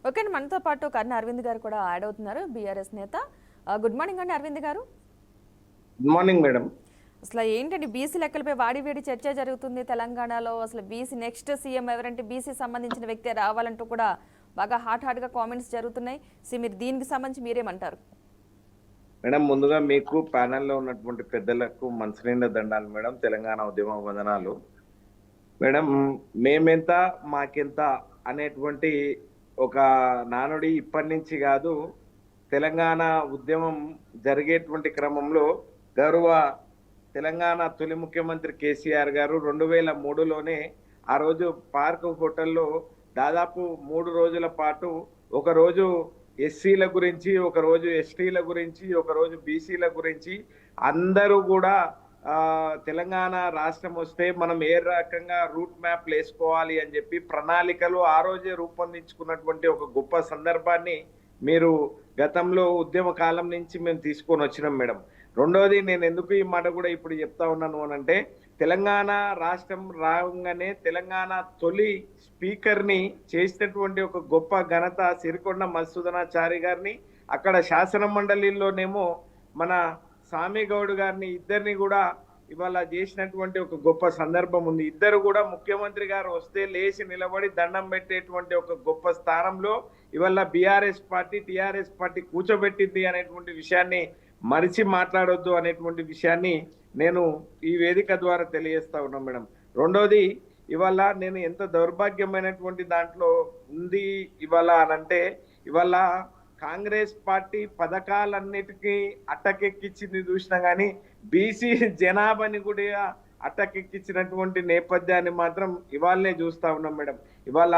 Okay అండి. మనతో పాటు కర్ణ అరవింద్ గారు కూడా యాడ్ అవుతున్నారు, బీఆర్ఎస్ నేత. గుడ్ మార్నింగ్ అండి అరవింద్ గారు. Good morning madam. అసలు ఏంటండి బీసీ లెక్కలపై వాడి వేడి చర్చ జరుగుతుంది తెలంగాణలో. అసలు బీసీ నెక్స్ట్ సీఎం ఎవరంటే బీసీ సంబంధించిన వ్యక్తి రావాలంటూ కూడా బాగా హాట్గా కామెంట్స్ జరుగుతున్నాయి. మీరు దీనికి సంబంధించి మీరేమంటారు? మేడం, ముందుగా మీకు ప్యానెల్లో ఉన్నటువంటి పెద్దలకు మనసునిండా దండాలు మేడం. తెలంగాణ ఉద్యమ వందనాలు మేడం. మేమెంత మాకెంత అనేటువంటి ఒక నానుడి ఇప్పటి నుంచి కాదు, తెలంగాణ ఉద్యమం జరిగేటువంటి క్రమంలో గౌరవ తెలంగాణ తొలి ముఖ్యమంత్రి కేసీఆర్ గారు 2003లోనే ఆ రోజు పార్క్ హోటల్లో దాదాపు 3 రోజుల పాటు ఒకరోజు ఎస్సీల గురించి, ఒకరోజు ఎస్టీల గురించి, ఒకరోజు బీసీల గురించి అందరూ కూడా తెలంగాణ రాష్ట్రం వస్తే మనం ఏ రకంగా రూట్ మ్యాప్ వేసుకోవాలి అని చెప్పి ప్రణాళికలు ఆ రోజే రూపొందించుకున్నటువంటి ఒక గొప్ప సందర్భాన్ని మీరు గతంలో ఉద్యమ కాలం నుంచి మేము తీసుకొని వచ్చినాం మేడం. రెండోది, నేను ఎందుకు ఈ మాట కూడా ఇప్పుడు చెప్తా ఉన్నాను అనంటే, తెలంగాణ రాష్ట్రం రాగానే తెలంగాణ తొలి స్పీకర్ని చేసినటువంటి ఒక గొప్ప ఘనత సిరికొండ మధుసూదనాచారి గారిని, అక్కడ శాసన మండలిలోనేమో మన సామి గౌడ్ గారిని, ఇద్దరిని కూడా ఇవాళ చేసినటువంటి ఒక గొప్ప సందర్భం ఉంది. ఇద్దరు కూడా ముఖ్యమంత్రి గారు వస్తే లేచి నిలబడి దండం పెట్టేటువంటి ఒక గొప్ప స్థానంలో ఇవాళ బీఆర్ఎస్ పార్టీ టీఆర్ఎస్ పార్టీ కూర్చోబెట్టింది అనేటువంటి విషయాన్ని మరిచి మాట్లాడొద్దు అనేటువంటి విషయాన్ని నేను ఈ వేదిక ద్వారా తెలియజేస్తా ఉన్నాను మేడం. రెండోది, ఇవాళ నేను ఎంత దౌర్భాగ్యమైనటువంటి దాంట్లో ఉంది ఇవాళ అనంటే, ఇవాళ కాంగ్రెస్ పార్టీ పథకాలన్నిటికీ అట్టకెక్కించింది చూసినా కానీ బీసీ జనాభాని కూడా అట్టకెక్కించినటువంటి నేపథ్యాన్ని మాత్రం ఇవాళనే చూస్తా ఉన్నాం మేడం. ఇవాళ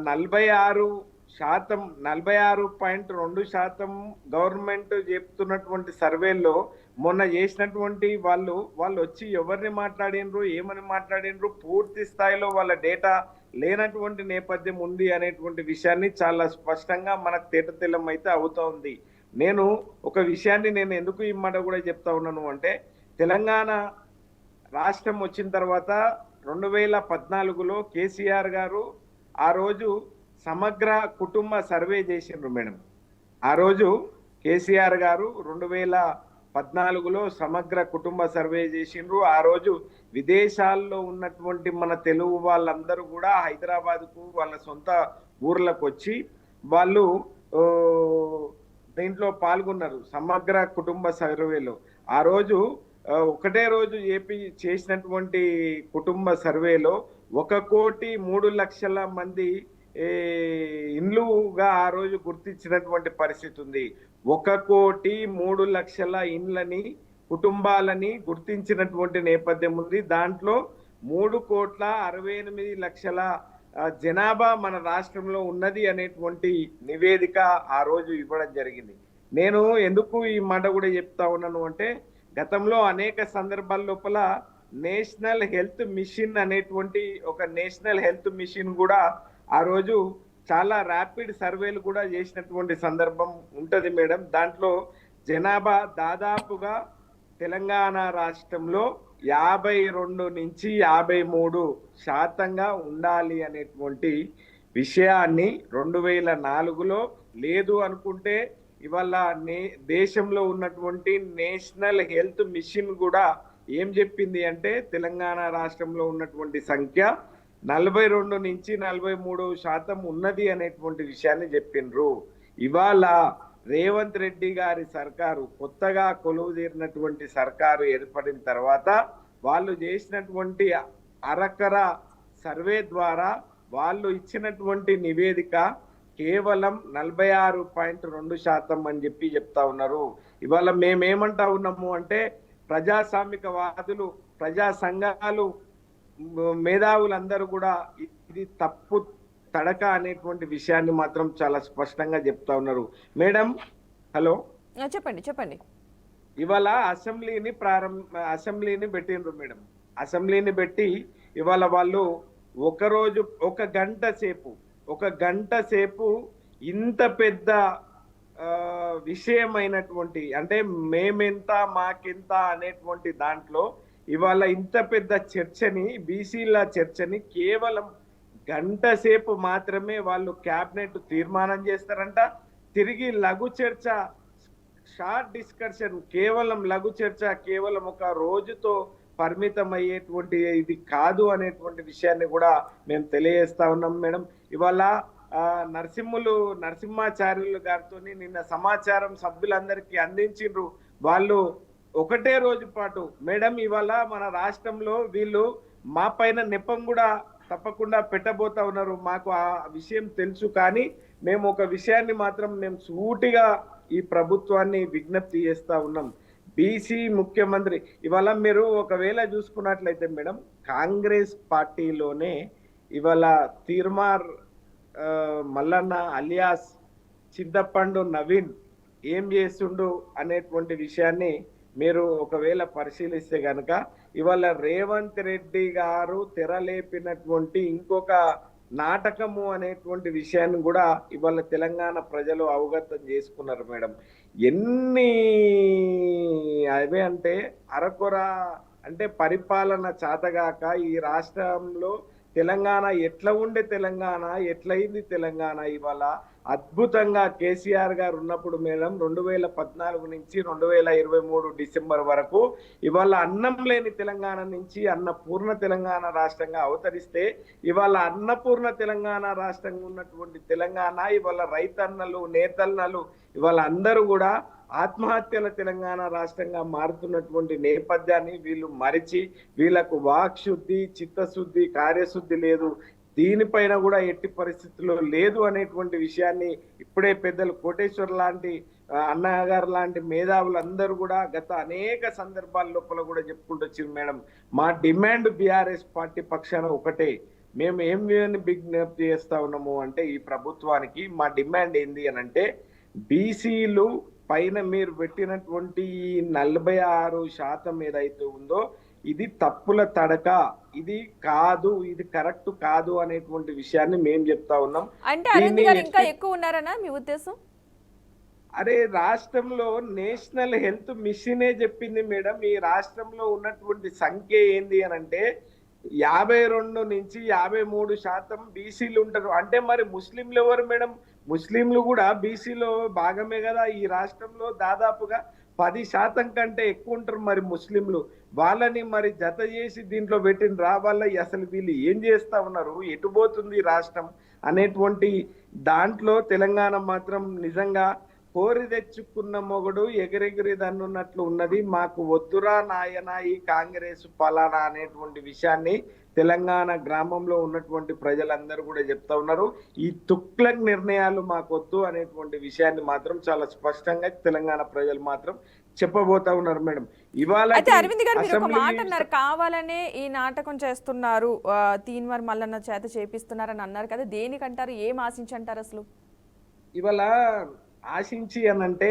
46.2% గవర్నమెంట్ చెప్తున్నటువంటి సర్వేల్లో మొన్న చేసినటువంటి వాళ్ళు వచ్చి ఎవరిని మాట్లాడినరు, ఏమని మాట్లాడినరు, పూర్తి స్థాయిలో వాళ్ళ డేటా లేనటువంటి నేపథ్యం ఉంది అనేటువంటి విషయాన్ని చాలా స్పష్టంగా మనకు తేటతెల్లం అయితే అవుతా ఉంది. నేను ఒక విషయాన్ని నేను ఎందుకు ఈ మాట కూడా చెప్తా ఉన్నాను అంటే, తెలంగాణ రాష్ట్రం వచ్చిన తర్వాత 2014లో కేసీఆర్ గారు ఆ రోజు సమగ్ర కుటుంబ సర్వే చేసిండ్రు మేడం. ఆ రోజు కేసీఆర్ గారు 2014లో సమగ్ర కుటుంబ సర్వే చేసిండ్రు. ఆ రోజు విదేశాల్లో ఉన్నటువంటి మన తెలుగు వాళ్ళందరూ కూడా హైదరాబాద్కు వాళ్ళ సొంత ఊర్లకు వచ్చి వాళ్ళు దీంట్లో పాల్గొన్నారు సమగ్ర కుటుంబ సర్వేలో. ఆ రోజు ఒకటే రోజు ఏపీ చేసినటువంటి కుటుంబ సర్వేలో 1,03,00,000 మంది ఇండ్లుగా ఆ రోజు గుర్తించినటువంటి పరిస్థితి ఉంది. 1,03,00,000 ఇండ్లని, కుటుంబాలని గుర్తించినటువంటి నేపథ్యం ఉంది. దాంట్లో 3,68,00,000 జనాభా మన రాష్ట్రంలో ఉన్నది అనేటువంటి నివేదిక ఆ రోజు ఇవ్వడం జరిగింది. నేను ఎందుకు ఈ మాట కూడా చెప్తా ఉన్నాను అంటే, గతంలో అనేక సందర్భాల లోపల నేషనల్ హెల్త్ మిషన్ అనేటువంటి ఒక నేషనల్ హెల్త్ మిషన్ కూడా ఆ రోజు చాలా ర్యాపిడ్ సర్వేలు కూడా చేసినటువంటి సందర్భం ఉంటుంది మేడం. దాంట్లో జనాభా దాదాపుగా తెలంగాణ రాష్ట్రంలో 52 నుంచి 53% ఉండాలి అనేటువంటి విషయాన్ని 2004లో లేదు అనుకుంటే ఇవాళ దేశంలో ఉన్నటువంటి నేషనల్ హెల్త్ మిషన్ కూడా ఏం చెప్పింది అంటే, తెలంగాణ రాష్ట్రంలో ఉన్నటువంటి సంఖ్య 42 నుంచి 43% ఉన్నది అనేటువంటి విషయాన్ని చెప్పిండ్రు. ఇవాళ రేవంత్ రెడ్డి గారి సర్కారు, కొత్తగా కొలువు తీరినటువంటి సర్కారు ఏర్పడిన తర్వాత వాళ్ళు చేసినటువంటి అరకర సర్వే ద్వారా వాళ్ళు ఇచ్చినటువంటి నివేదిక కేవలం 46.2% అని చెప్పి చెప్తా ఉన్నారు. ఇవాళ మేమేమంటా ఉన్నాము అంటే, ప్రజాస్వామికవాదులు, ప్రజా సంఘాలు, మేధావులందరూ కూడా ఇది తప్పు తడక అనేటువంటి విషయాన్ని మాత్రం చాలా స్పష్టంగా చెప్తా ఉన్నారు మేడం. హలో, చెప్పండి. ఇవాళ అసెంబ్లీని పెట్టిండ్రు మేడం. అసెంబ్లీని పెట్టి ఇవాళ వాళ్ళు ఒకరోజు ఒక గంట సేపు ఇంత పెద్ద విషయమైనటువంటి, అంటే మేమెంత మాకెంత అనేటువంటి దాంట్లో ఇవాళ ఇంత పెద్ద చర్చని, బీసీల చర్చని కేవలం గంట సేపు మాత్రమే వాళ్ళు క్యాబినెట్ తీర్మానం చేస్తారంట. తిరిగి లఘు చర్చ, షార్ట్ డిస్కషన్, కేవలం లఘు చర్చ కేవలం ఒక రోజుతో పరిమితం అయ్యేటువంటి ఇది కాదు అనేటువంటి విషయాన్ని కూడా మేము తెలియజేస్తా ఉన్నాం మేడం. ఇవాళ నరసింహాచార్యులు గారితో నిన్న సమాచారం సభ్యులందరికీ అందించిండ్రు. వాళ్ళు ఒకటే రోజు పాటు మేడం ఇవాళ మన రాష్ట్రంలో వీళ్ళు మా పైన నెపం కూడా తప్పకుండా పెట్టబోతా ఉన్నారు. మాకు ఆ విషయం తెలుసు, కానీ మేము ఒక విషయాన్ని మాత్రం మేము సూటిగా ఈ ప్రభుత్వాన్ని విజ్ఞప్తి చేస్తా ఉన్నాం. బీసీ ముఖ్యమంత్రి ఇవాళ మీరు ఒకవేళ చూసుకున్నట్లయితే మేడం, కాంగ్రెస్ పార్టీలోనే ఇవాళ తీర్మార్ మల్లన్న అలియాస్ చింతపండు నవీన్ ఏం చేస్తుండు అనేటువంటి విషయాన్ని మీరు ఒకవేళ పరిశీలిస్తే గనక ఇవాళ రేవంత్ రెడ్డి గారు తెరలేపినటువంటి ఇంకొక నాటకము అనేటువంటి విషయాన్ని కూడా ఇవాళ తెలంగాణ ప్రజలు అవగతం చేసుకున్నారు మేడం. ఎన్ని అవే అంటే అరకొర అంటే పరిపాలన చాతగాక ఈ రాష్ట్రంలో తెలంగాణ ఎట్లా ఉండే తెలంగాణ ఎట్లయింది తెలంగాణ ఇవాళ అద్భుతంగా కేసీఆర్ గారు ఉన్నప్పుడు మేడం 2014 నుంచి 2023 డిసెంబర్ వరకు ఇవాళ అన్నం లేని తెలంగాణ నుంచి అన్నపూర్ణ తెలంగాణ రాష్ట్రంగా అవతరిస్తే ఇవాళ అన్నపూర్ణ తెలంగాణ రాష్ట్రంగా ఉన్నటువంటి తెలంగాణ ఇవాళ రైతన్నలు నేతన్నలు ఇవాళ అందరూ కూడా ఆత్మహత్యల తెలంగాణ రాష్ట్రంగా మారుతున్నటువంటి నేపథ్యాన్ని వీళ్ళు మరిచి వీళ్ళకు వాక్శుద్ధి, చిత్తశుద్ధి, కార్యశుద్ధి లేదు. దీనిపైన కూడా ఎట్టి పరిస్థితుల్లో లేదు అనేటువంటి విషయాన్ని ఇప్పుడే పెద్దలు కోటేశ్వర్ లాంటి అన్నగారు లాంటి మేధావులందరూ కూడా గత అనేక సందర్భాల లోపల కూడా చెప్పుకుంటూ వచ్చింది మేడం. మా డిమాండ్ బీఆర్ఎస్ పార్టీ పక్షాన ఒకటే, మేము ఏం విజ్ఞప్తి చేస్తా ఉన్నాము అంటే ఈ ప్రభుత్వానికి మా డిమాండ్ ఏంది అని అంటే బీసీలు పైన మీరు పెట్టినటువంటి 46% ఏదైతే ఉందో ఇది తప్పుల తడక, ఇది కాదు, ఇది కరెక్ట్ కాదు అనేటువంటి విషయాన్ని మేము చెప్తా ఉన్నాం. అంటే అరవింద్ గారు ఇంకా ఎక్కువ ఉన్నారనా మీ ఉద్దేశం? అరే రాష్ట్రంలో నేషనల్ హెల్త్ మిషనే చెప్పింది మేడం, ఈ రాష్ట్రంలో ఉన్నటువంటి సంఖ్య ఏంది అని అంటే 52 నుంచి 53% బీసీలు ఉంటారు. అంటే మరి ముస్లింలు ఎవరు మేడం? ముస్లింలు కూడా బీసీలో భాగమే కదా. ఈ రాష్ట్రంలో దాదాపుగా 10% కంటే ఎక్కువ ఉంటారు మరి ముస్లింలు. వాళ్ళని మరి జత చేసి దీంట్లో పెట్టిన వాళ్ళ అసలు వీళ్ళు ఏం చేస్తా ఉన్నారు, ఎటుపోతుంది రాష్ట్రం అనేటువంటి దాంట్లో తెలంగాణ మాత్రం నిజంగా కోరి తెచ్చుకున్న మొగుడు ఎగిరెగిరి దన్నున్నట్లు ఉన్నది. మాకు వద్దురా నాయన ఈ కాంగ్రెస్ పలానా అనేటువంటి విషయాన్ని తెలంగాణ గ్రామంలో ఉన్నటువంటి ప్రజలందరూ కూడా చెప్తా ఉన్నారు. ఈ తుక్లక్ నిర్ణయాలు మాకు వద్దు అనేటువంటి విషయాన్ని మాత్రం చాలా స్పష్టంగా తెలంగాణ ప్రజలు మాత్రం చెప్పబోతా ఉన్నారు మేడం. ఇవాళ అరవింద్ గారు మీరు ఒక మాట అన్నారు, కావాలనే ఈ నాటకం చేస్తున్నారు, తీన్మార్ మల్లన్న చేత చేపిస్తున్నారని అన్నారు కదా, దేనికంటారు, ఏం ఆశించంటారు అసలు? ఇవాళ ఆశించి అనంటే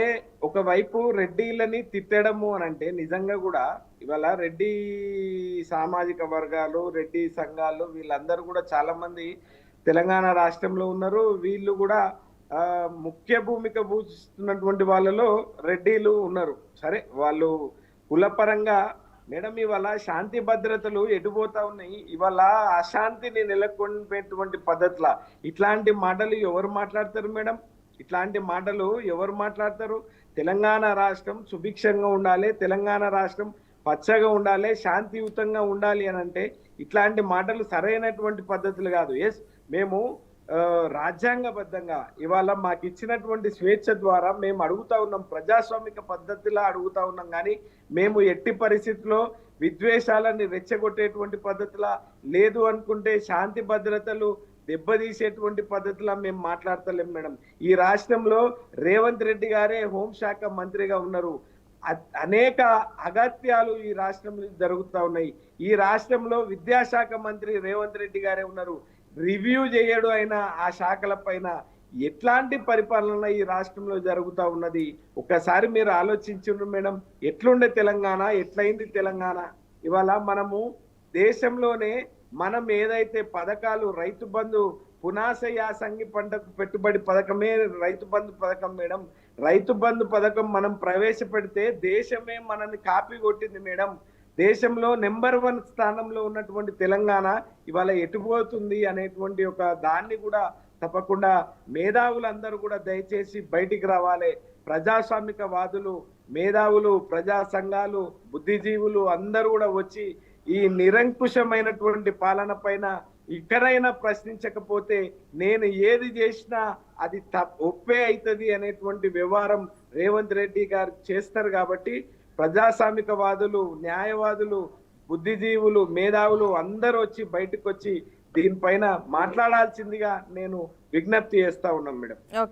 ఒకవైపు రెడ్డిలని తిట్టడము అనంటే నిజంగా కూడా ఇవాళ రెడ్డి సామాజిక వర్గాలు, రెడ్డి సంఘాలు వీళ్ళందరూ కూడా చాలా మంది తెలంగాణ రాష్ట్రంలో ఉన్నారు. వీళ్ళు కూడా ముఖ్య భూమిక పూజిస్తున్నటువంటి వాళ్ళలో రెడ్డిలు ఉన్నారు. సరే వాళ్ళు కులపరంగా మేడం ఇవాళ శాంతి భద్రతలు ఎటుపోతా ఉన్నాయి. ఇవాళ అశాంతిని నెలకొల్పేటువంటి పద్ధతుల ఇట్లాంటి మాటలు ఎవరు మాట్లాడతారు మేడం? ఇట్లాంటి మాటలు ఎవరు మాట్లాడతారు? తెలంగాణ రాష్ట్రం సుభిక్షంగా ఉండాలి, తెలంగాణ రాష్ట్రం పచ్చగా ఉండాలి, శాంతియుతంగా ఉండాలి అని అంటే ఇట్లాంటి మాటలు సరైనటువంటి పద్ధతులు కాదు. ఎస్, మేము రాజ్యాంగబద్ధంగా ఇవాళ మాకు ఇచ్చినటువంటి స్వేచ్ఛ ద్వారా మేము అడుగుతా ఉన్నాం, ప్రజాస్వామిక పద్ధతిలో అడుగుతా ఉన్నాం. కానీ మేము ఎట్టి పరిస్థితుల్లో విద్వేషాలని రెచ్చగొట్టేటువంటి పద్ధతిలా లేదు, అనుకుంటే శాంతి భద్రతలు దెబ్బతీసేటువంటి పద్ధతిలో మేము మాట్లాడతలేం మేడం. ఈ రాష్ట్రంలో రేవంత్ రెడ్డి గారే హోంశాఖ మంత్రిగా ఉన్నారు. అనేక అగత్యాలు ఈ రాష్ట్రంలో జరుగుతూ ఉన్నాయి. ఈ రాష్ట్రంలో విద్యాశాఖ మంత్రి రేవంత్ రెడ్డి గారే ఉన్నారు. రివ్యూ చేయడు అయినా ఆ శాఖల పైన ఎట్లాంటి పరిపాలన ఈ రాష్ట్రంలో జరుగుతూ ఉన్నది ఒక్కసారి మీరు ఆలోచించండి మేడం. ఎట్లుండే తెలంగాణ, ఎట్లయింది తెలంగాణ? ఇవాళ మనము దేశంలోనే మనం ఏదైతే పథకాలు రైతు బంధు పునాస యాసంగి పంటకు పెట్టుబడి పథకమే రైతు బంధు పథకం మేడం. రైతు బంధు పథకం మనం ప్రవేశపెడితే దేశమే మనల్ని కాపీ కొట్టింది మేడం. దేశంలో నెంబర్ 1 స్థానంలో ఉన్నటువంటి తెలంగాణ ఇవాళ ఎటుపోతుంది అనేటువంటి ఒక దాన్ని కూడా తప్పకుండా మేధావులందరూ కూడా దయచేసి బయటికి రావాలి. ప్రజాస్వామికవాదులు, మేధావులు, ప్రజా సంఘాలు, బుద్ధిజీవులు అందరూ కూడా వచ్చి ఈ నిరంకుశమైనటువంటి పాలన పైన ఇక్కడైనా ప్రశ్నించకపోతే నేను ఏది చేసినా అది ఒప్పే అవుతుంది అనేటువంటి వ్యవహారం రేవంత్ రెడ్డి గారు చేస్తారు. కాబట్టి ప్రజాస్వామికవాదులు, న్యాయవాదులు, బుద్ధిజీవులు, మేధావులు అందరూ వచ్చి బయటకు వచ్చి దీనిపైన మాట్లాడాల్సిందిగా నేను విజ్ఞప్తి చేస్తా ఉన్నాం మేడం. ఓకే.